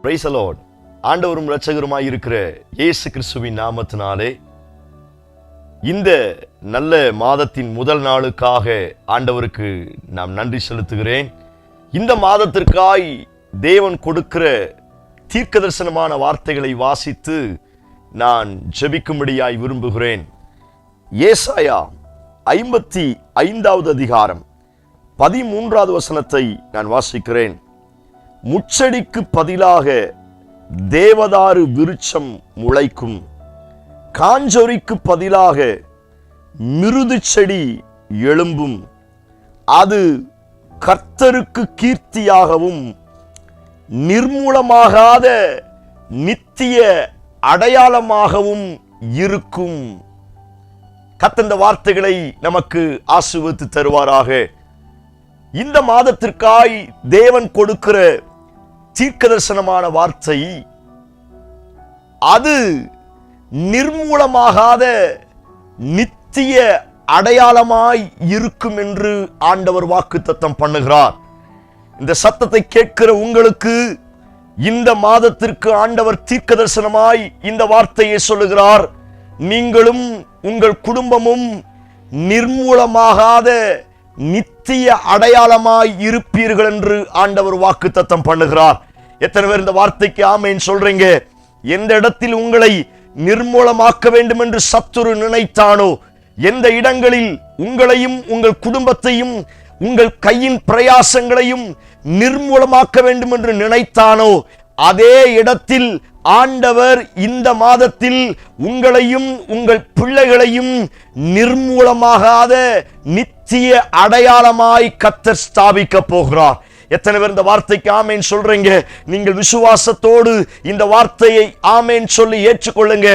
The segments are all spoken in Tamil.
Price the Lord. ஆண்டவரும் இரட்சகருமாய் இருக்கிற இயேசு கிறிஸ்துவின் நாமத்தினாலே இந்த நல்ல மாதத்தின் முதல் நாளுக்காக ஆண்டவருக்கு நாம் நன்றி செலுத்துகிறேன். இந்த மாதத்திற்காய் தேவன் கொடுக்கிற தீர்க்கதரிசனமான வார்த்தைகளை வாசித்து நான் ஜெபிக்கும்படியாய் விரும்புகிறேன். ஏசாயா 55வது அதிகாரம் 13வது வசனத்தை நான் வாசிக்கிறேன். முச்செடிக்கு பதிலாக தேவதாரு விருட்சம் முளைக்கும், காஞ்சொரிக்கு பதிலாக மிருது செடி எழும்பும், அது கர்த்தருக்கு கீர்த்தியாகவும் நிர்மூலமாகாத நித்திய அடையாளமாகவும் இருக்கும். கர்த்தர் இந்த வார்த்தைகளை நமக்கு ஆசீர்வதித்து தருவாராக. இந்த மாதத்திற்காய் தேவன் கொடுக்கிற தீர்க்கதரிசனமான வார்த்தை, அது நிர்மூலமாகாத நித்திய அடையாளமாய் இருக்கும் என்று ஆண்டவர் வாக்குத்தத்தம் பண்ணுகிறார். இந்த சத்தத்தை கேட்கிற உங்களுக்கு இந்த மாதத்திற்கு ஆண்டவர் தீர்க்கதரிசனமாய் இந்த வார்த்தையை சொல்லுகிறார். நீங்களும் உங்கள் குடும்பமும் நிர்மூலமாகாத நித்திய அடையாளமாய் இருப்பீர்கள் என்று ஆண்டவர் வாக்குத்தத்தம் பண்ணுகிறார். எத்தனை பேர் இந்த வார்த்தைக்கு ஆமென் சொல்றீங்க? எந்த இடத்தில் உங்களை நிர்மூலமாக்க வேண்டும் என்று சத்துரு நினைத்தானோ, எந்த இடங்களில் உங்களையும் உங்கள் குடும்பத்தையும் உங்கள் கையின் பிரயாசங்களையும் நிர்மூலமாக்க வேண்டும் என்று நினைத்தானோ, அதே இடத்தில் ஆண்டவர் இந்த மாதத்தில் உங்களையும் உங்கள் பிள்ளைகளையும் நிர்மூலமாகாத நித்திய அடையாளமாய் கர்த்தர் ஸ்தாபிக்க போகிறார். எத்தனை பேர் இந்த வார்த்தைக்கு ஆமேன் சொல்றீங்க? நீங்கள் விசுவாசத்தோடு இந்த வார்த்தையை ஆமேன் சொல்லி ஏற்றுக்கொள்ளுங்க.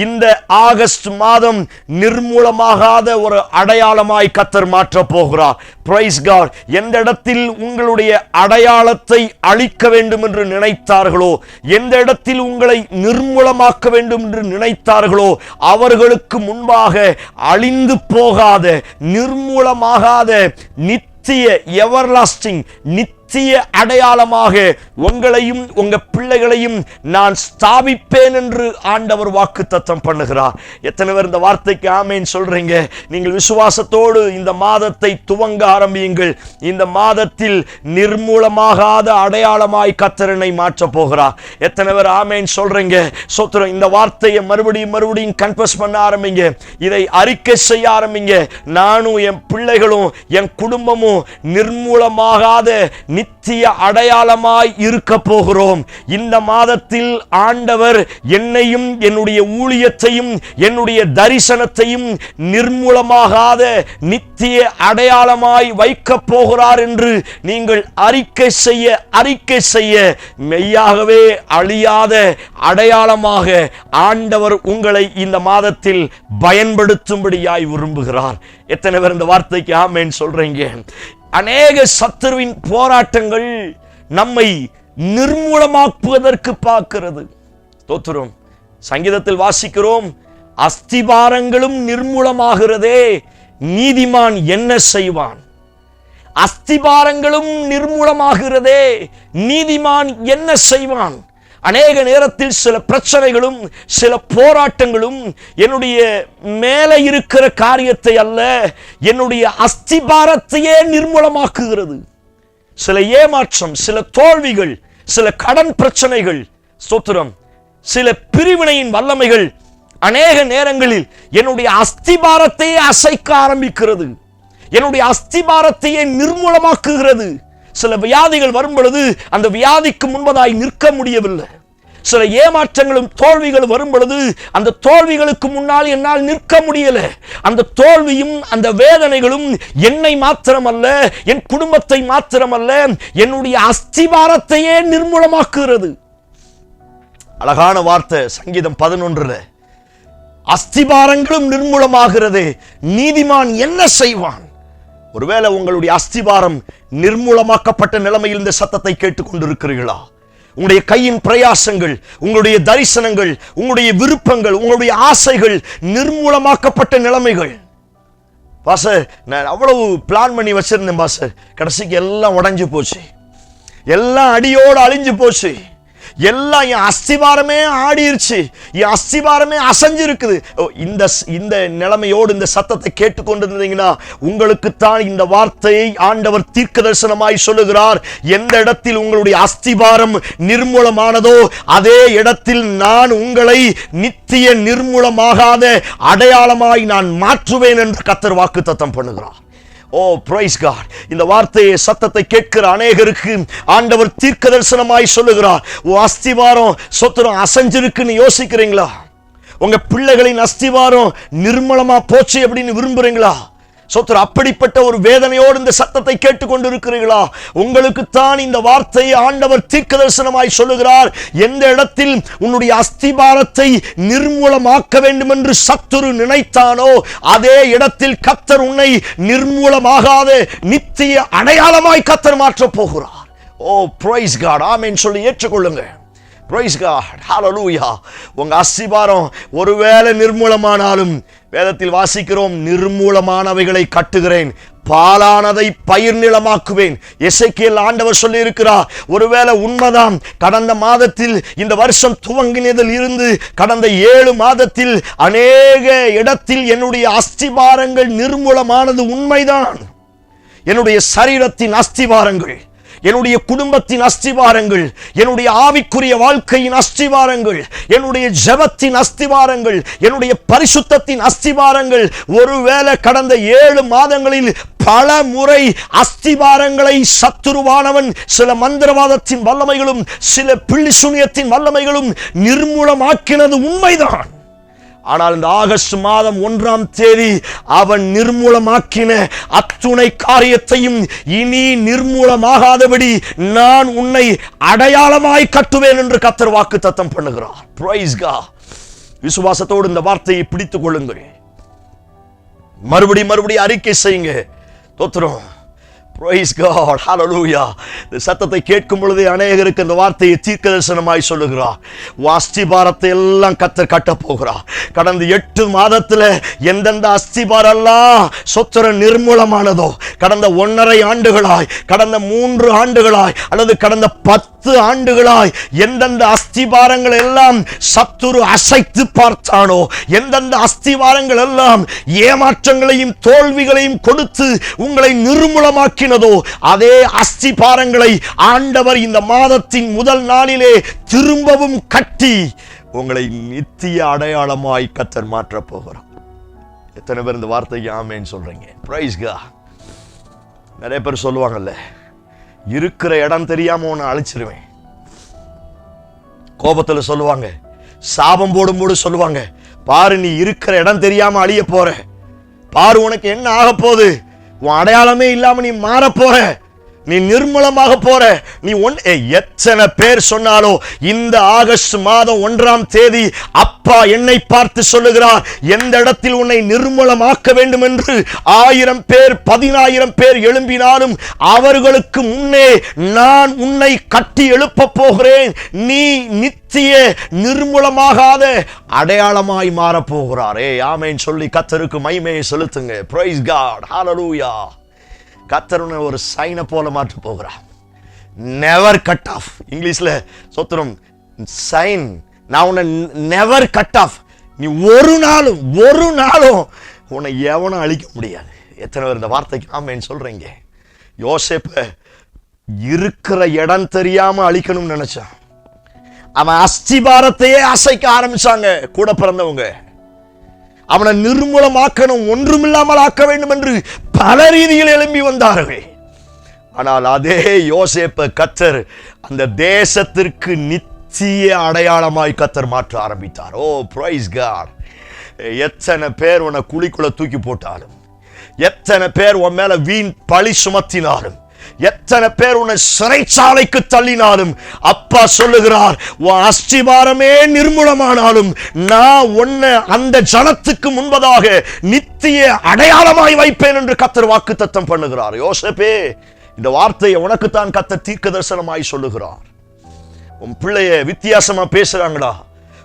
இந்த ஆகஸ்ட் மாதம் நிர்மூலமாகாத ஒரு அடையாளமாய் கர்த்தர் மாற்ற போகிறார். Praise God. எந்த இடத்தில் உங்களுடைய அடையாளத்தை அழிக்க வேண்டும் என்று நினைத்தார்களோ, எந்த இடத்தில் உங்களை நிர்மூலமாக்க வேண்டும் என்று நினைத்தார்களோ, அவர்களுக்கு முன்பாக அழிந்து போகாத நிர்மூலமாகாத நித்திய எவர்லாஸ்டிங் நித்திய அடையாளமாக உங்களையும் உங்க பிள்ளைகளையும் நான் ஸ்தாபிப்பேன் என்று ஆண்டவர் வாக்குத்தத்தம் பண்ணுகிறார். எத்தனை பேர் இந்த வார்த்தைக்கு ஆமேன் சொல்றீங்க? நீங்கள் விசுவாசத்தோடு இந்த மாதத்தை துவங்க ஆரம்பியுங்கள். இந்த மாதத்தில் நிர்மூலமாகாத அடையாளமாய் கர்த்தரை மாற்ற போகிறார். எத்தனை பேர் ஆமேன் சொல்றீங்க? சோத்திரம். இந்த வார்த்தையை மறுபடியும் கன்ஃபஸ் பண்ண ஆரம்பிங்க. இதை அறிக்கை செய்ய ஆரம்பிங்க. நானும் என் பிள்ளைகளும் என் குடும்பமும் நிர்மூலமாகாத நித்திய அடையாளமாய் இருக்க போகிறோம். இந்த மாதத்தில் ஆண்டவர் என்னையும் என்னுடைய ஊழியத்தையும் என்னுடைய தரிசனத்தையும் நிர்மூலமாகாத நித்திய அடையாளமாய் வைக்க போகிறார் என்று நீங்கள் அறிக்கை செய்ய மெய்யாகவே அழியாத அடையாளமாக ஆண்டவர் உங்களை இந்த மாதத்தில் பயன்படுத்தும்படியாய் விரும்புகிறார். எத்தனை பேர் இந்த வார்த்தைக்கு ஆமென் சொல்றீங்க? அநேக சத்துருவின் போராட்டங்கள் நம்மை நிர்மூலமாக்குவதற்கு பார்க்கிறது. ஸ்தோத்திரம். சங்கீதத்தில் வாசிக்கிறோம், அஸ்திபாரங்களும் நிர்மூலமாகிறதே, நீதிமான் என்ன செய்வான்? அஸ்திபாரங்களும் நிர்மூலமாகிறதே, நீதிமான் என்ன செய்வான்? அநேக நேரத்தில் சில பிரச்சனைகளும் சில போராட்டங்களும் என்னுடைய மேலே இருக்கிற காரியத்தை அல்ல, என்னுடைய அஸ்திபாரத்தையே நிர்மூலமாக்குகிறது. சில ஏமாற்றம், சில தோல்விகள், சில கடன் பிரச்சனைகள், ஸ்தோத்திரம், சில பிரிவினையின் வல்லமைகள் அநேக நேரங்களில் என்னுடைய அஸ்திபாரத்தையே அசைக்க ஆரம்பிக்கிறது, என்னுடைய அஸ்திபாரத்தையே நிர்மூலமாக்குகிறது. சில வியாதிகள் வரும் பொழுது அந்த வியாதிக்கு முன்பதாய் நிற்க முடியவில்லை. சில ஏமாற்றங்களும் தோல்விகள் வரும் பொழுது அந்த தோல்விகளுக்கு முன்னால் என்னால் நிற்க முடியல. அந்த தோல்வியும் அந்த வேதனைகளும் என்னை மாத்திரமல்ல, என் குடும்பத்தை மாத்திரமல்ல, என்னுடைய அஸ்திபாரத்தையே நிர்மூலமாக்குகிறது. அழகான வார்த்தை சங்கீதம் 11. அஸ்திபாரங்களும் நிர்மூலமாகிறது, நீதிமான் என்ன செய்வான்? ஒருவேளை உங்களுடைய அஸ்திபாரம் நிர்மூலமாக்கப்பட்ட நிலைமையில் இந்த சத்தத்தை கேட்டுக் கொண்டிருக்கிறீர்களா? உங்களுடைய கையின் பிரயாசங்கள், உங்களுடைய தரிசனங்கள், உங்களுடைய விருப்பங்கள், உங்களுடைய ஆசைகள் நிர்மூலமாக்கப்பட்ட நிலைமைகள். பாஸ்டர், நான் அவ்வளவு பிளான் பண்ணி வச்சிருந்தேன் பாஸ்டர், கடைசிக்கு எல்லாம் உடைஞ்சு போச்சு, எல்லாம் அடியோடு அழிஞ்சு போச்சு. எல்லாம் என் அஸ்திபாரமே ஆடிருச்சு, என் அஸ்திபாரமே அசைஞ்சிருக்குது. இந்த நிலைமையோடு இந்த சத்தத்தை கேட்டுக்கொண்டிருந்தீங்கன்னா உங்களுக்குத்தான் இந்த வார்த்தையை ஆண்டவர் தீர்க்க தரிசனமாய் சொல்லுகிறார். எந்த இடத்தில் உங்களுடைய அஸ்திபாரம் நிர்மூலமானதோ அதே இடத்தில் நான் உங்களை நித்திய நிர்மூலமாகாத அடையாளமாய் நான் மாற்றுவேன் என்று கர்த்தர் வாக்குத்தத்தம் பண்ணுகிறார். ஓ பிரைஸ் காட். இந்த வார்த்தையை சத்தத்தை கேட்கிற அநேகருக்கு ஆண்டவர் தீர்க்க தரிசனமாய் சொல்லுகிறார். ஓ அஸ்திவாரம் சொத்துரம் அசைஞ்சிருக்குன்னு யோசிக்கிறீங்களா? உங்க பிள்ளைகளின் அஸ்திவாரம் நிர்மலமா போச்சு அப்படின்னு விரும்புறீங்களா? சோத்திரம் அப்படிப்பட்ட ஒரு வேதனையோடு இந்த சத்தத்தை கேட்டுக்கொண்டு இருக்கிறீர்களா? உங்களுக்குத்தான் இந்த வார்த்தையை ஆண்டவர் தீர்க்க தரிசனமாய் சொல்லுகிறார். எந்த இடத்தில் உன்னுடைய அஸ்திபாரத்தை நிர்மூலமாக்க வேண்டும் என்று சத்துரு நினைத்தானோ அதே இடத்தில் கர்த்தர் உன்னை நிர்மூலமாகாத நித்திய அடையாளமாய் கர்த்தர் மாற்றப் போகிறார். ஓ பிரைஸ் காட். ஆமென் சொல்லி ஏற்றுக்கொள்ளுங்க. Price God. ஹல்லேலூயா. உங்க அஸ்திபாரம் ஒருவேளை நிர்மூலமானாலும் வேதத்தில் வாசிக்கிறோம், நிர்மூலமானவைகளை கட்டுகிறேன், பாலானதை பயிர் நிலமாக்குவேன். எசேக்கியேல் ஆண்டவர் சொல்லி இருக்கிறார். ஒருவேளை உண்மைதான், கடந்த மாதத்தில் இந்த வருஷம் துவங்கினதில் இருந்து கடந்த 7 மாதத்தில் அநேக இடத்தில் என்னுடைய அஸ்திபாரங்கள் நிர்மூலமானது உண்மைதான். என்னுடைய சரீரத்தின் அஸ்திபாரங்கள், என்னுடைய குடும்பத்தின் அஸ்திவாரங்கள், என்னுடைய ஆவிக்குரிய வாழ்க்கையின் அஸ்திவாரங்கள், என்னுடைய ஜெபத்தின் அஸ்திவாரங்கள், என்னுடைய பரிசுத்தத்தின் அஸ்திவாரங்கள் ஒருவேளை கடந்த 7 மாதங்களில் பல முறை அஸ்திவாரங்களை சத்துருவானவன் சில மந்திரவாதத்தின் வல்லமைகளும் சில பில்லி சூனியத்தின் வல்லமைகளும் நிர்மூலமாக்கினது உண்மைதான். ஆனால் இந்த ஆகஸ்ட் மாதம் 1ஆம் தேதி அவன் நிர்மூலமாக்கின அத்துணை காரியத்தையும் இனி நிர்மூலமாகாதபடி நான் உன்னை அடையாளமாய் கட்டுவேன் என்று கர்த்தர் வாக்குத்தத்தம் பண்ணுகிறார். Praise God. விசுவாசத்தோடு இந்த வார்த்தையை பிடித்துக் கொள்ளுங்கள். மறுபடி அறிக்கை செய்யுங்க. தோத்திரம். Praise God. Hallelujah. இந்த சத்தத்தை கேட்கும் பொழுது அநேகருக்கு இந்த வார்த்தையை தீர்க்க தரிசனமாய் சொல்லுகிறார். அஸ்திபாரத்தை எல்லாம் கர்த்தர் கட்ட போகிறார். கடந்த 8 மாதத்துல எந்தெந்த அஸ்திபாரெல்லாம் சொத்துர நிர்மூலமானதோ, கடந்த 1.5 ஆண்டுகளாய், கடந்த 3 ஆண்டுகளாய் அல்லது கடந்த 10 ஆண்டுகளாய் எந்தெந்த அஸ்திபாரங்கள் எல்லாம் சத்துரு அசைத்து பார்த்தானோ, எந்தெந்த அஸ்திபாரங்கள் எல்லாம் ஏமாற்றங்களையும் தோல்விகளையும் கொடுத்து உங்களை நிர்மூலமாக்கி அதே அஸ்திபாரங்களை ஆண்டவர் இந்த மாதத்தின் முதல் நாளிலே திரும்பவும் கட்டி உங்களை நித்திய அடையாளமாய் கர்த்தர் மாற்றப் போகிறார். எத்தனை பேர் இந்த வார்த்தைக்கு ஆமென் சொல்றீங்க? Praise God. நிறைய பேர் சொல்லுவாங்கல்ல, இருக்கிற இடம் தெரியாம உன்னை அழிச்சிருவேன். கோபத்துல சொல்லுவாங்க, சாபம் போடும்போது சொல்லுவாங்க, பாரு நீ இருக்கிற இடம் தெரியாம அழிய போற, பாரு உனக்கு என்ன ஆக போகுது, உன் அடையாளமே இல்லாம நீ மாற போற, நீ நிர்மூலமாக போற. நீ எத்தனை பேர் சொன்னாலும் இந்த ஆகஸ்ட் மாதம் 1ஆம் தேதி அப்பா என்னை பார்த்து சொல்லுகிறார், எந்த இடத்தில் உன்னை நிர்மூலமாக்க வேண்டும் என்று 1000 பேர் 10000 பேர் எழும்பினாலும் அவர்களுக்கு முன்னே நான் உன்னை கட்டி எழுப்ப போகிறேன். நீ நித்திய நிர்மூலமாகாத அடையாளமாய் மாறப் போகிறார். ஆமென் சொல்லி கர்த்தருக்கு மகிமையை செலுத்துங்க. Praise God. ஹல்லேலூயா. கர்த்தர் உன்னை ஒரு சைனை போல மாற்ற போகிறார். Never cut off. இங்கிலீஷ்ல சொத்துரும் சைன். நான் உன்னை நெவர் கட் ஆஃப். நீ ஒரு நாளும் உன்னை எவனும் அழிக்க முடியாது. எத்தனை பேர் இந்த வார்த்தைக்கு ஆமென் சொல்றீங்க? யோசேப்பை இருக்கிற இடம் தெரியாம அழிக்கணும்னு நினைச்சான். அவன் அஸ்திபாரத்தையே அசைக்க ஆரம்பிச்சாங்க கூட பிறந்தவங்க. அவனை நிர்மூலமாக்கணும், ஒன்றுமில்லாமல் ஆக்க வேண்டும் என்று பல ரீதியில் எழும்பி வந்தார்கள். ஆனால் அதே யோசேப்பை கர்த்தர் அந்த தேசத்திற்கு நித்திய அடையாளமாய் கர்த்தர் மாற்ற ஆரம்பித்தார். ஓ பிரைஸ் காட். எத்தனை பேர் உன்னை குழிக்குள்ள தூக்கி போட்டாலும், எத்தனை பேர் உன் மேல வீண் பழி சுமத்தினாலும், எத்தனை பேர் உன்னை சிறைச்சாலைக்கு தள்ளினாலும் அப்பா சொல்லுகிறார், உன் அஸ்திபாரமே நிர்மூலமானாலும் நான் உன்னை அந்த ஜனத்துக்கு முன்பதாக நித்திய அடையாளமாய் வைப்பேன் என்று கர்த்தர் வாக்குத்தத்தம் பண்ணுகிறார். யோசேப்பே, இந்த வார்த்தையை உனக்குத்தான் கர்த்தர் தீர்க்க தரிசனமாய் சொல்லுகிறார். உன் பிள்ளைய வித்தியாசமா பேசுறாங்களா?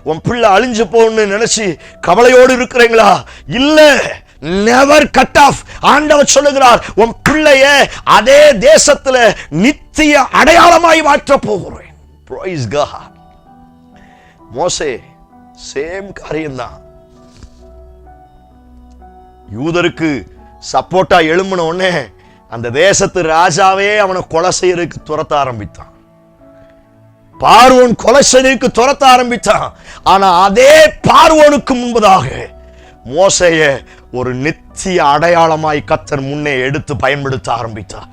உன் பிள்ளை அழிஞ்சு போன்னு நினைச்சு கவலையோடு இருக்கிறீங்களா? இல்ல, நெவர் கட் ஆஃப். ஆண்டவர் சொல்லுகிறார், உன் பிள்ளைய அதே தேசத்துல நித்திய அடையாளமாய் மாற்ற போகிறேன். Price God. மோசே சேம் காரியம்தான். யூதருக்கு சப்போர்ட்டா எழும்பின உடனே அந்த தேசத்து ராஜாவே அவனை கொலை செய்யறதுக்கு துரத்த ஆரம்பித்தான். பார்வோன் கொலை செய்யறதுக்கு துரத்த ஆரம்பித்தான். ஆனா அதே பார்வோனுக்கு முன்பதாக மோசேய ஒரு நித்திய அடையாளமாய் கர்த்தர் முன்னே எடுத்து பயன்படுத்த ஆரம்பித்தார்.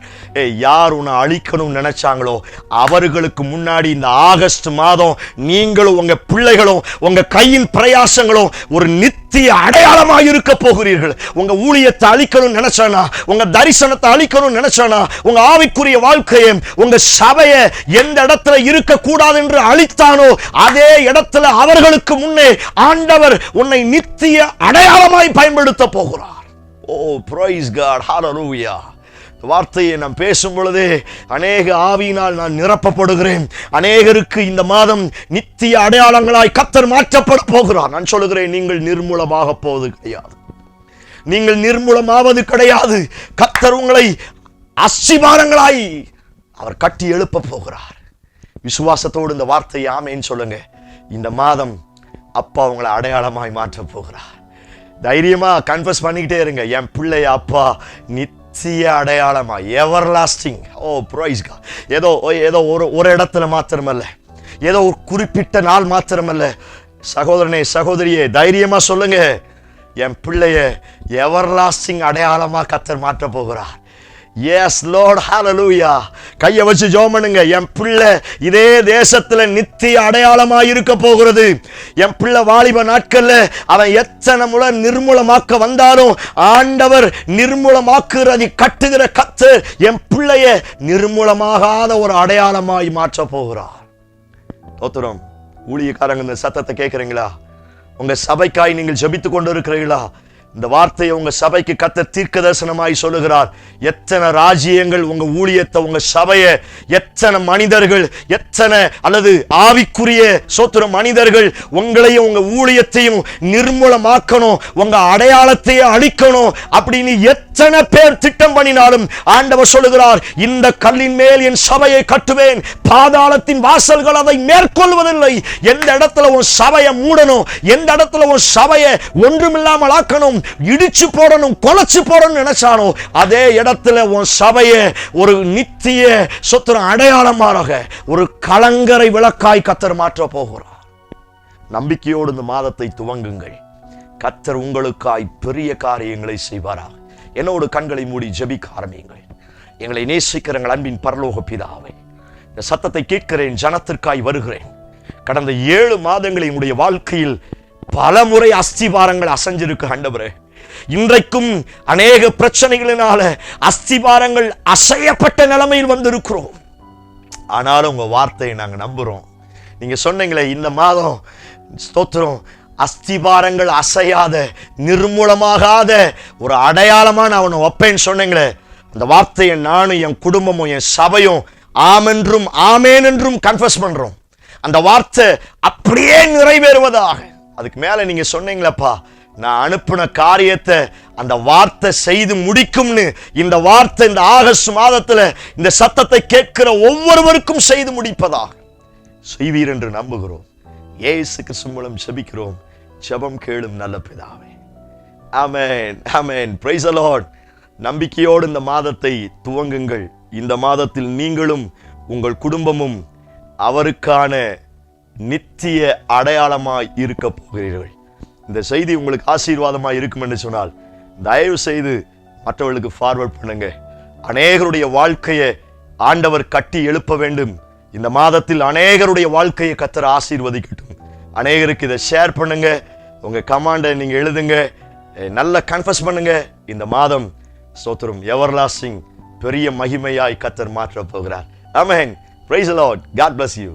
யார் உன்னை அழிக்கணும் நினைச்சாங்களோ அவர்களுக்கு முன்னாடி இந்த ஆகஸ்ட் மாதம் நீங்களும் உங்க பிள்ளைகளும் உங்க கையின் பிரயாசங்களும் ஒரு நித்திய அடையாளமாய் இருக்க போகிறீர்கள். உங்க ஊழியத்தை அழிக்கணும் நினைச்சானா, உங்க தரிசனத்தை அழிக்கணும் நினைச்சானா, உங்க ஆவிக்குரிய வாழ்க்கையை, உங்க சபையை எந்த இடத்துல இருக்க கூடாது என்று அழித்தானோ அதே இடத்துல அவர்களுக்கு முன்னே ஆண்டவர் உன்னை நித்திய அடையாளமாய் பயன்படுத்த போகிறார். ஓ பிரைஸ் காட், ஹல்லேலூயா. வார்த்தையை நாம் பேசும் பொழுதே அநேக ஆவியினால் நான் நிரப்பப்படுகிறேன். அநேகருக்கு இந்த மாதம் நித்திய அடையாளங்களாய் கர்த்தர் மாற்றப்பட போகிறார். நான் சொல்லுகிறேன், நீங்கள் நிர்மூலமாக போவது கிடையாது. நீங்கள் நிர்மூலமாவது கிடையாது. கர்த்தர் உங்களை அஸ்திபாரங்களாய் அவர் கட்டி எழுப்ப போகிறார். விசுவாசத்தோடு இந்த வார்த்தையை ஆமேன்னு சொல்லுங்க. இந்த மாதம் அப்பா உங்களை அடையாளமாய் மாற்ற போகிறார். தைரியமா கன்ஃபஸ் பண்ணிக்கிட்டே இருங்க, என் பிள்ளைய அப்பா நித்திய அடையாளமா, எவர் லாஸ்டிங். ஓ பிரைஸ் காட். ஏதோ ஒரு இடத்துல மாத்திரமல்ல, ஏதோ ஒரு குறிப்பிட்ட நாள் மாத்திரமல்ல. சகோதரனே சகோதரியே தைரியமா சொல்லுங்க, என் பிள்ளைய எவர் லாஸ்டிங் அடையாளமா கர்த்தர் மாற்ற போகிறார். எஸ் லார்ட், ஹல்லேலூயா. கையை வச்சு ஜெபம் பண்ணுங்க. என் பிள்ளை இதே தேசத்துல நித்திய அடையாளமா இருக்க போகிறது. என் பிள்ளை வாலிப நாட்கள்ல அவன் எத்தனை முறை நிர்மூலமாக்க வந்தாலும் ஆண்டவர் நிர்மூலமாக்குறதை கட்டுகிற கர்த்தர் என் பிள்ளைய நிர்மூலமாகாத ஒரு அடையாளமாய் மாற்ற போகிறார். தோத்திரம். ஊழியக்காரங்க இந்த சத்தத்தை கேட்கிறீங்களா? உங்க சபைக்காய் நீங்கள் ஜெபித்துக் கொண்டு இருக்கிறீர்களா? இந்த வார்த்தையை உங்க சபைக்கு கர்த்தர் தீர்க்க தரிசனமாய் சொல்லுகிறார். எத்தனை ராஜ்யங்கள் உங்க ஊழியத்தை, உங்க சபையை, எத்தனை மனிதர்கள், எத்தனை அல்லது ஆவிக்குரிய சோத்திர மனிதர்கள் உங்களையும் உங்க ஊழியத்தையும் நிர்மூலமாக்கணும், உங்க அடையாளத்தையே அழிக்கணும் அப்படின்னு எத்தனை பேர் திட்டம் பண்ணினாலும் ஆண்டவர் சொல்லுகிறார், இந்த கல்லின் மேல் என் சபையை கட்டுவேன், பாதாளத்தின் வாசல்கள் அதை மேற்கொள்வதில்லை. எந்த இடத்துல உன் சபையை மூடணும், எந்த இடத்துல உன் சபையை ஒன்றுமில்லாமல் ஆக்கணும், இடிச்சு போடணும், கொலைச்சு போடணும் நினைச்சானோ அதே இடத்துல உன் சபையை ஒரு நித்திய சொத்துற அடையாளமாக ஒரு கலங்கரை விளக்காய் கர்த்தர் மாற்ற போகிறார். நம்பிக்கையோடு இந்த மாதத்தை துவங்குங்கள். கர்த்தர் உங்களுக்காய் பெரிய காரியங்களை செய்வாராக. என்னோடு கண்களை மூடி ஜெபிக்க ஆரம்பியுங்கள். எங்களை நேசிக்கிற எங்கள் அன்பின் பரலோக பிதாவே, இந்த சத்தத்தை கேட்கிறேன், ஜனத்திற்காய் வருகிறேன். கடந்த 7 மாதங்கள் என்னுடைய வாழ்க்கையில் பல முறை அஸ்திபாரங்கள் அசைஞ்சிருக்கு ஆண்டவரே. இன்றைக்கும் அநேக பிரச்சனைகளினால அஸ்திபாரங்கள் அசையப்பட்ட நிலைமையில் வந்திருக்கிறோம். ஆனாலும் உங்க வார்த்தையை நாங்க நம்புறோம். நீங்க சொன்னீங்களே இந்த மாதம் ஸ்தோத்திரம் அஸ்திபாரங்கள் அசையாத நிர்மூலமாகாத ஒரு அடையாளமா நான் அவனை வைப்பேன்னு சொன்னீங்களே, அந்த வார்த்தையை நானும் என் குடும்பமும் என் சபையும் ஆமென்றும் ஆமேன் என்றும் கன்ஃபஸ் பண்றோம். அந்த வார்த்தை அப்படியே நிறைவேறுவதாக. அதுக்கு மேல நீங்க சொன்னீங்களப்பா, நான் அனுப்பின காரியத்தை அந்த வார்த்தை செய்து முடிக்கும்னு. இந்த வார்த்தை இந்த ஆகஸ்ட் மாதத்துல இந்த சத்தத்தை கேட்கிற ஒவ்வொருவருக்கும் செய்து முடிப்பதாக செய்வீர் என்று நம்புகிறோம். இயேசு கிறிஸ்து மூலம் ஜெபிக்கிறோம். ஜெபம் கேளும் நல்ல பிதாவே. ஆமென், ஆமென். Praise the Lord. நம்பிக்கையோடு இந்த மாதத்தை துவங்குங்கள். இந்த மாதத்தில் நீங்களும் உங்கள் குடும்பமும் அவருக்கான நித்திய அடையாளமாய் இருக்க போகிறீர்கள். இந்த செய்தி உங்களுக்கு ஆசீர்வாதமாய் இருக்கும் என்று சொன்னால் தயவு செய்து மற்றவர்களுக்கு ஃபார்வர்ட் பண்ணுங்க. அநேகருடைய வாழ்க்கையை ஆண்டவர் கட்டி எழுப்ப வேண்டும். இந்த மாதத்தில் அநேகருடைய வாழ்க்கையை கர்த்தர் ஆசீர்வதிக்கட்டும். அநேகருக்கு இதை ஷேர் பண்ணுங்க. உங்க கமாண்டை நீங்க எழுதுங்க. நல்ல கன்ஃபஸ் பண்ணுங்க. இந்த மாதம் ஸ்தோத்திரம் எவர்லாஸ்டிங் பெரிய மகிமையாய் கர்த்தர் மாற்ற போகிறார். ஆமென். Praise the Lord. God bless you.